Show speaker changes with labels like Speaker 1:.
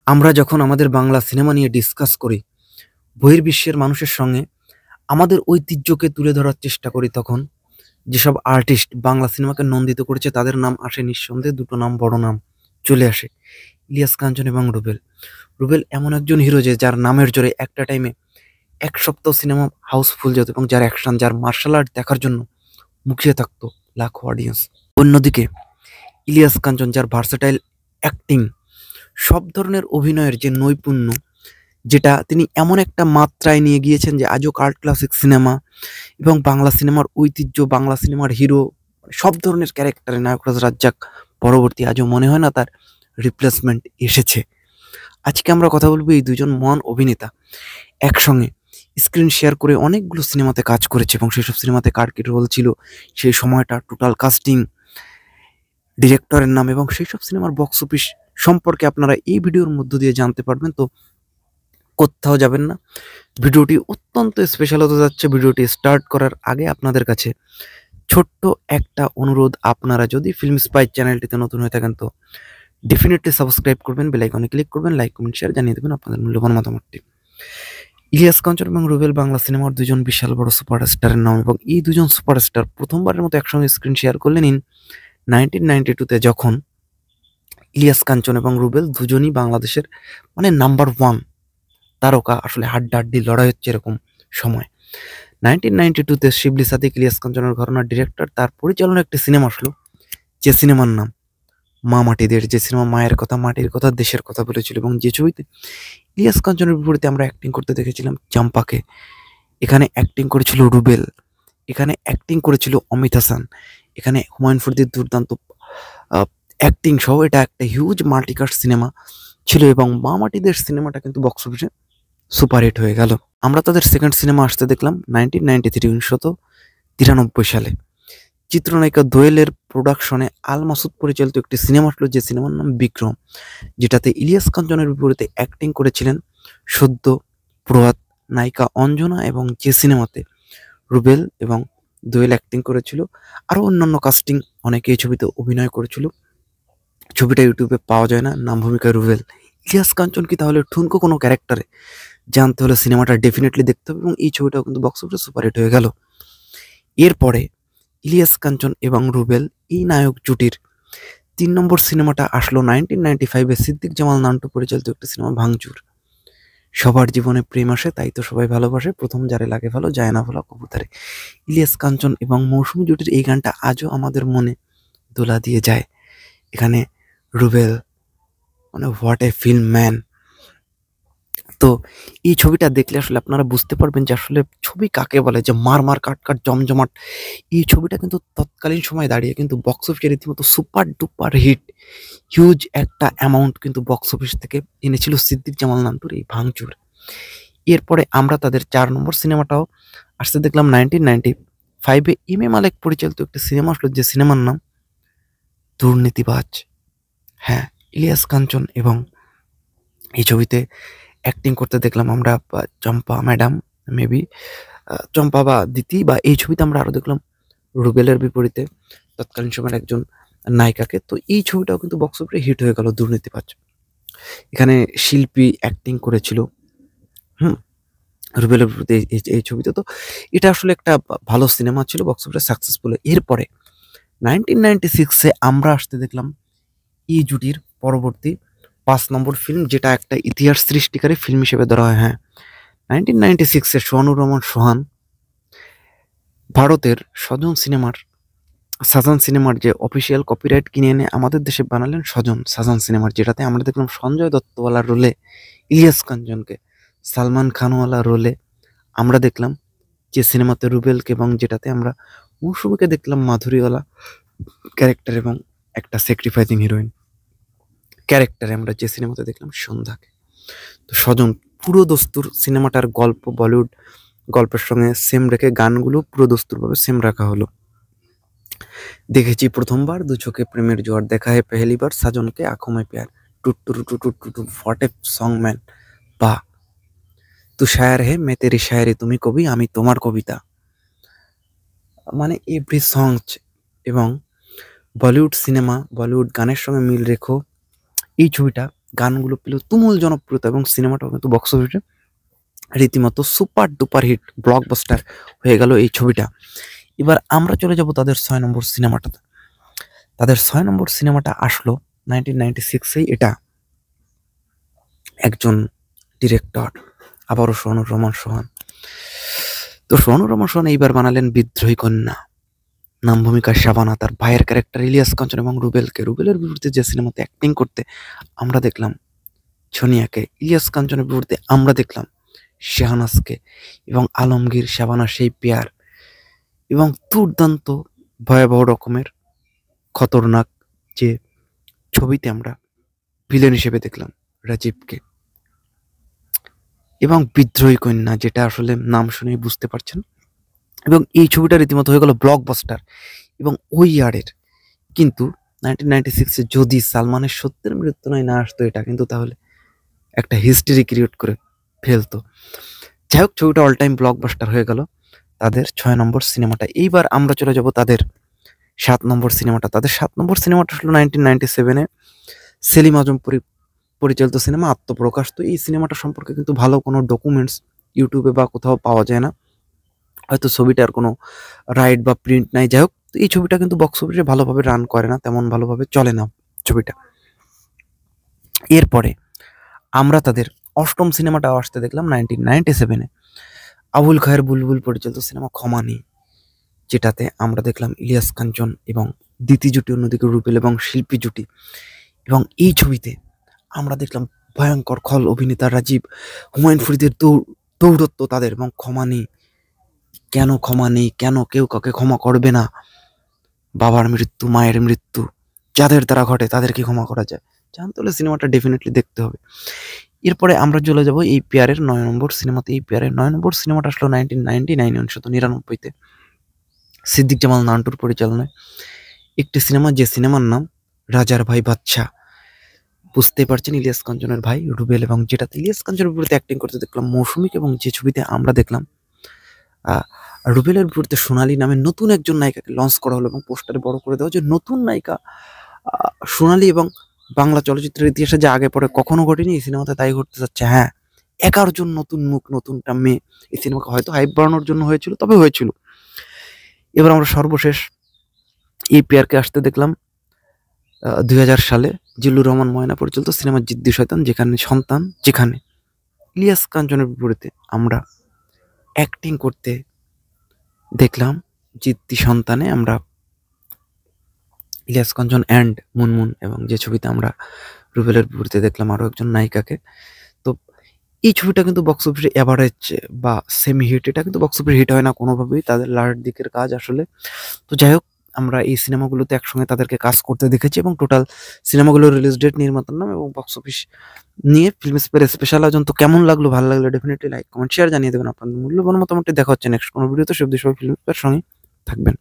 Speaker 1: আমরা যখন আমাদের বাংলা সিনেমা নিয়ে ডিসকাস করি, বহির্বিশ্বের মানুষের সঙ্গে আমাদের ঐতিহ্যকে তুলে ধরার চেষ্টা করি, তখন যেসব আর্টিস্ট বাংলা সিনেমাকে নন্দিত করেছে তাদের নাম আসে নিঃসন্দেহে, দুটো নাম, বড় নাম চলে আসে: ইলিয়াস কাঞ্চন এবং রুবেল। রুবেল এমন একজন হিরো যে যার নামের জোরে একটা টাইমে এক সপ্তাহ সিনেমা হাউসফুল যেত এবং যার অ্যাকশন, যার মার্শাল আর্ট দেখার জন্য মুখিয়ে থাকতো লাখো অডিয়েন্স। অন্যদিকে ইলিয়াস কাঞ্চন, যার ভার্সেটাইল অ্যাক্টিং, সব ধরনের অভিনয়ের যে নৈপুণ্য, যেটা তিনি এমন একটা মাত্রায় নিয়ে গিয়েছেন যে আজও কাল্ট ক্লাসিক সিনেমা এবং বাংলা সিনেমার ঐতিহ্য, বাংলা সিনেমার হিরো, সব ধরনের ক্যারেক্টারে নায়করাজ রাজ্জাক পরবর্তী আজও মনে হয় না তার রিপ্লেসমেন্ট এসেছে। আজকে আমরা কথা বলবো এই দুজন মহান অভিনেতা একসঙ্গে স্ক্রিন শেয়ার করে অনেকগুলো সিনেমাতে কাজ করেছে এবং সেই সব সিনেমাতে কার কি রোল ছিল, সেই সময়টা টোটাল কাস্টিং, ডিরেক্টরের নাম এবং সেই সব সিনেমার বক্স অফিস সম্পর্কে আপনারা এই ভিডিওর মধ্য দিয়ে জানতে পারবেন। তো কোথাও যাবেন না, ভিডিওটি অত্যন্ত স্পেশাল হতে যাচ্ছে। ভিডিওটি স্টার্ট করার আগে আপনাদের কাছে ছোট্ট একটা অনুরোধ: আপনারা যদি ফিল্ম স্পাই চ্যানেলটিতে নতুন হয়ে থাকেন তো ডেফিনেটলি সাবস্ক্রাইব করবেন, বেল আইকনে ক্লিক করবেন, লাইক কমেন্ট শেয়ার জানিয়ে দেবেন আপনাদের মূল্যবান মতামতটি। ইলিয়াস কাঞ্চন এবং রুবেল বাংলা সিনেমার দুজন বিশাল বড় সুপারস্টারের নাম এবং এই দুজন সুপারস্টার প্রথমবারের মতো একসঙ্গে স্ক্রিন শেয়ার করলেন 1992-তে, যখন ইলিয়াস কাঞ্চন এবং রুবেল দুজনই বাংলাদেশের নাম্বার ওয়ান তারকা, আসলে হাড্ডাহাড্ডি লড়াই হচ্ছে এরকম সময়। 1992-তে শিবলি সাদিক, ইলিয়াস কাঞ্চনের ঘরানার ডিরেক্টর, তার পরিচালনায় একটি সিনেমা আসলো, যে সিনেমার নাম মা মাটিদের, যে সিনেমা মায়ের কথা, মাটির কথা, দেশের কথা বলেছিল এবং যে ছবিতে ইলিয়াস কাঞ্চনের বিপরীতে আমরা অ্যাক্টিং করতে দেখেছিলাম চম্পাকে। এখানে অ্যাক্টিং করেছিল রুবেল, এখানে অ্যাক্টিং করেছিল অমিত হাসান, এখানে হুমায়ুন ফরিদির দুর্দান্ত অ্যাক্টিং সহ এটা একটা হিউজ মাল্টিকাস্ট সিনেমা ছিল এবং মা মাটিদের সিনেমাটা কিন্তু বক্স অফিসে সুপারহিট হয়ে গেল। আমরা তাদের সেকেন্ড সিনেমা আসতে দেখলাম 1993 সালে। চিত্রনায়িকা দোয়েলের প্রোডাকশনে আল মাসুদ পরিচালিত একটি সিনেমা আসলো, যে সিনেমার নাম বিক্রম, যেটাতে ইলিয়াস কাঞ্চনের বিপরীতে অ্যাক্টিং করেছিলেন সদ্য প্রয়াত নায়িকা অঞ্জনা এবং যে সিনেমাতে রুবেল এবং দোয়েল অ্যাক্টিং করেছিল। আরও অন্যান্য কাস্টিং অনেকে এই ছবিতে অভিনয় করেছিল। ছবিটা ইউটিউবে পাওয়া যায় না, নাম ভূমিকায় রুবেল। ইলিয়াস কাঞ্চন কি তাহলে ঠুনকো কোনো ক্যারেক্টারে? জানতে হলে সিনেমাটা ডেফিনেটলি দেখতে হবে এবং এই ছবিটাও কিন্তু বক্স অফিসে সুপারহিট হয়ে গেল। এরপরে ইলিয়াস কাঞ্চন এবং রুবেল এই নায়ক জুটির 3 নম্বর সিনেমাটা আসলো 1995-এ সিদ্দিক জামাল নান্টু পরিচালিত একটি সিনেমা ভাঙচুর। সবার জীবনে প্রেম আসে, তাই তো সবাই ভালোবাসে, প্রথম যারে লাগে ভালো যায় না ভালো কবুতরে। ইলিয়াস কাঞ্চন এবং মৌসুমী জুটির এই গানটা আজও আমাদের মনে দোলা দিয়ে যায়। এখানে Rubel what a film man. তো এই ছবিটা দেখলে আসলে আপনারা বুঝতে পারবেন যে আসলে ছবি কাকে বলে, যে মার মার কাট কাট জমজমাট। এই ছবিটা কিন্তু তৎকালীন সময় দাঁড়িয়ে কিন্তু বক্স অফিসে রীতিমতো সুপার ডুপার হিট, হিউজ একটা অ্যামাউন্ট কিন্তু বক্স অফিস থেকে এনেছিল সিদ্দিক জামাল নান্টুর এই ভাঙচুর। এরপরে আমরা তাদের 4 নম্বর সিনেমাটাও আসতে দেখলাম 1995-এ এম এ মালিক পরিচালিত একটি সিনেমা আসলো, যে সিনেমার নাম দুর্নীতিবাজ। হ্যাঁ, ইলিয়াস কাঞ্চন এবং এই ছবিতে অ্যাক্টিং করতে দেখলাম আমরা চম্পা ম্যাডাম, মেবি চম্পা বা দিতি, বা এই ছবিতে আমরা আরও দেখলাম রুবেলের বিপরীতে তৎকালীন সময়ের একজন নায়িকাকে। তো এই ছবিটাও কিন্তু বক্স অফিসে হিট হয়ে গেল, দুর্নীতিবাজ। এখানে শিল্পী অ্যাক্টিং করেছিল রুবেলের বিপরীতে এই ছবিতে। তো এটা আসলে একটা ভালো সিনেমা ছিল, বক্স অফিসে সাকসেসফুল। এরপরে 1996-এ আমরা আসতে দেখলাম এই জুটির পরবর্তী 5 নম্বর ফিল্ম, যেটা একটা ইতিহাস সৃষ্টিকারী ফিল্ম হিসেবে ধরা হয়। হ্যাঁ, 1996-এ সোহানুর রহমান সোহান ভারতের সাজান সিনেমার যে অফিসিয়াল কপিরাইট কিনে এনে আমাদের দেশে বানালেন সাজান সিনেমার, যেটাতে আমরা দেখলাম সঞ্জয় দত্তওয়ালার রোলে ইলিয়াস কাঞ্চনকে, সালমান খানওয়ালা রোলে আমরা দেখলাম যে সিনেমাতে রুবেলকে, এবং যেটাতে আমরা মৌসুমীকে দেখলাম মাধুরীওয়ালা ক্যারেক্টার এবং একটা স্যাক্রিফাইসিং হিরোইন ক্যারেক্টারে আমরা যে সিনেমাতে দেখলাম সন্ধ্যাকে। তো স্বজন পুরো দস্তুর সিনেমাটার গল্প বলিউড গল্পের সঙ্গে সেম রেখে গানগুলো পুরো দস্তুরভাবে সেম রাখা হলো। দেখেছি প্রথমবার, দু চোখে প্রেমের জোয়ার, দেখা है पहली बार, সাজনকে आंखों में प्यार, টুটুরু টুটু व्हाट ए सॉन्ग ম্যান। বা তু শায়ার হে মে তেরি শায়ারি, তুমি কবি আমি তোমার কবিতা। এভরি সংস এবং বলিউড সিনেমা, বলিউড গানের সঙ্গে মিল রেখো এই ছবিটা গানগুলো পেল তুমুল জনপ্রিয়তা এবং সিনেমাটাও কিন্তু বক্স অফিসে রীতিমতো সুপার ডুপার হিট ব্লকবাস্টার হয়ে গেল এই ছবিটা। এবার আমরা চলে যাব তাদের 6 নম্বর সিনেমাটাতে। তাদের 6 নম্বর সিনেমাটা আসলো 1996-এই। এটা একজন ডিরেক্টর, আবারও সোহানুর রহমান সোহান। তো সোহানুর রহমান সোহান এইবার বানালেন বিদ্রোহী কন্যা। নাম ভূমিকায় শাবানা, তার ভাইয়ের ক্যারেক্টার ইলিয়াস কাঞ্চন এবং রুবেলকে। রুবেলের বিপরীতে যে সিনেমাতে অ্যাক্টিং করতে আমরা দেখলাম ছোনিয়াকে, ইলিয়াস কাঞ্চনের বিপরীতে আমরা দেখলাম শাহনাজকে এবং আলমগীর শাবানা সেই পেয়ার, এবং দুর্দান্ত ভয়াবহ রকমের খতরনাক যে ছবিতে আমরা ভিলেন হিসেবে দেখলাম রাজীবকে। এবং বিদ্রোহী কন্যা, যেটা আসলে নাম শুনেই বুঝতে পারছেন, এবং এই ছবিটা রীতিমতো হয়ে গেল ব্লকবাস্টার। এবং ওই ইয়ারের কিন্তু 1996-এ যদি সালমানের সত্যের মৃত্যু নয় না আসতো এটা কিন্তু তাহলে একটা হিস্ট্রি ক্রিয়েট করে ফেলতো। যাই হোক, ছবিটা অল টাইম ব্লকবাস্টার হয়ে গেল তাদের 6 নম্বর সিনেমাটা। এইবার আমরা চলে যাব তাদের 7 নম্বর সিনেমাটা। তাদের 7 নম্বর সিনেমাটা হলো 1997-এ সেলিম আজম পরিচালিত সিনেমা আত্মপ্রকাশ। তো এই সিনেমাটা সম্পর্কে কিন্তু ভালো কোনো ডকুমেন্টস ইউটিউবে বা কোথাও পাওয়া যায় না, হয়তো ছবিটার কোনো রাইট বা প্রিন্ট নাই। যাই হোক, তো এই ছবিটা কিন্তু বক্স অফিসে ভালোভাবে রান করে না, তেমন ভালোভাবে চলে না ছবিটা। এরপরে আমরা তাদের 8ম সিনেমাটা আসতে দেখলাম 1997-এ, আবুল খায়ের বুলবুল পরিচালিত সিনেমা ক্ষমা নেই, যেটাতে আমরা দেখলাম ইলিয়াস কাঞ্চন এবং দিতি জুটি, অন্যদিকে রুবেল এবং শিল্পী জুটি। এবং এই ছবিতে আমরা দেখলাম ভয়ঙ্কর খল অভিনেতা রাজীব, হুমায়ুন ফরিদের দৌড়ত্ব তাদের, এবং ক্ষমা নেই। কেন ক্ষমা নেই, কেন কেউ কাউকে ক্ষমা করবে না, বাবার মৃত্যু, মায়ের মৃত্যু যাদের দ্বারা ঘটে তাদেরকে ক্ষমা করা যায়, জানতে হলে সিনেমাটা ডেফিনেটলি দেখতে হবে। এরপরে আমরা চলে যাব এই পেয়ারের 9 নম্বর সিনেমাতে। এই পেয়ারের 9 নম্বর সিনেমাটা আসলো 1999-তে সিদ্দিক জামাল নান্টুর পরিচালনায় একটি সিনেমা, যে সিনেমার নাম রাজার ভাই বাদশা। বুঝতে পারছেন, ইলিয়াস কাঞ্চনের ভাই রুবেল, এবং যেটাতে ইলিয়াস কাঞ্চনের বিপরীতে অ্যাক্টিং করতে দেখলাম মৌসুমীক, এবং যে ছবিতে আমরা দেখলাম রুবেলের বিপরীতে সোনালী নামে নতুন একজন নায়িকাকে লঞ্চ করা হলো, এবং পোস্টারে বড় করে দেওয়া যে নতুন নায়িকা সোনালী, এবং বাংলা চলচ্চিত্রের ইতিহাসে যা আগে পরে কখনো ঘটেনি এই সিনেমাতে তাই ঘটতে যাচ্ছে। হ্যাঁ, 11 জন নতুন মুখ, নতুনটা মেয়ে। এই সিনেমাকে হয়তো হাইপ বাড়ানোর জন্য হয়েছিল, তবে হয়েছিল। এবার আমরা সর্বশেষ এই পেয়ারকে আসতে দেখলাম 2000 সালে জিল্লুর রহমান ময়না পরিচালিত সিনেমা জিদ্দি শয়তান, যেখানে ইলিয়াস কাঞ্চনের বিপরীতে আমরা অ্যাক্টিং করতে দেখলাম জিদ্দি সন্তানে আমরা ইলিয়াস কাঞ্চন অ্যান্ড মুনমুন, এবং যে ছবিতে আমরা রুবেলের বিপরীতে দেখলাম আরও একজন নায়িকাকে। তো এই ছবিটা কিন্তু বক্স অফিসে অ্যাভারেজ বা সেমি হিট, এটা কিন্তু বক্স অফিসে হিট হয় না কোনোভাবেই, তাদের লাস্ট দিকের কাজ আসলে। তো যাই হোক, আমরা এই সিনেমাগুলোতে একসঙ্গে তাদেরকে কাজ করতে দেখেছি, এবং টোটাল সিনেমাগুলোর রিলিজ ডেট, নির্মাতার নাম এবং বক্স অফিস নিয়ে ফিল্ম স্পেয়ার স্পেশাল আয়োজন। তো কেমন লাগলো, ভালো লাগলে ডেফিনেটলি লাইক কমেন্ট শেয়ার জানিয়ে দেবেন আপনাদের মূল্যবান মতামতটি। দেখা হচ্ছে নেক্সট কোনো ভিডিওতে। সব ফিল্ম স্পেয়ার সঙ্গে থাকবেন।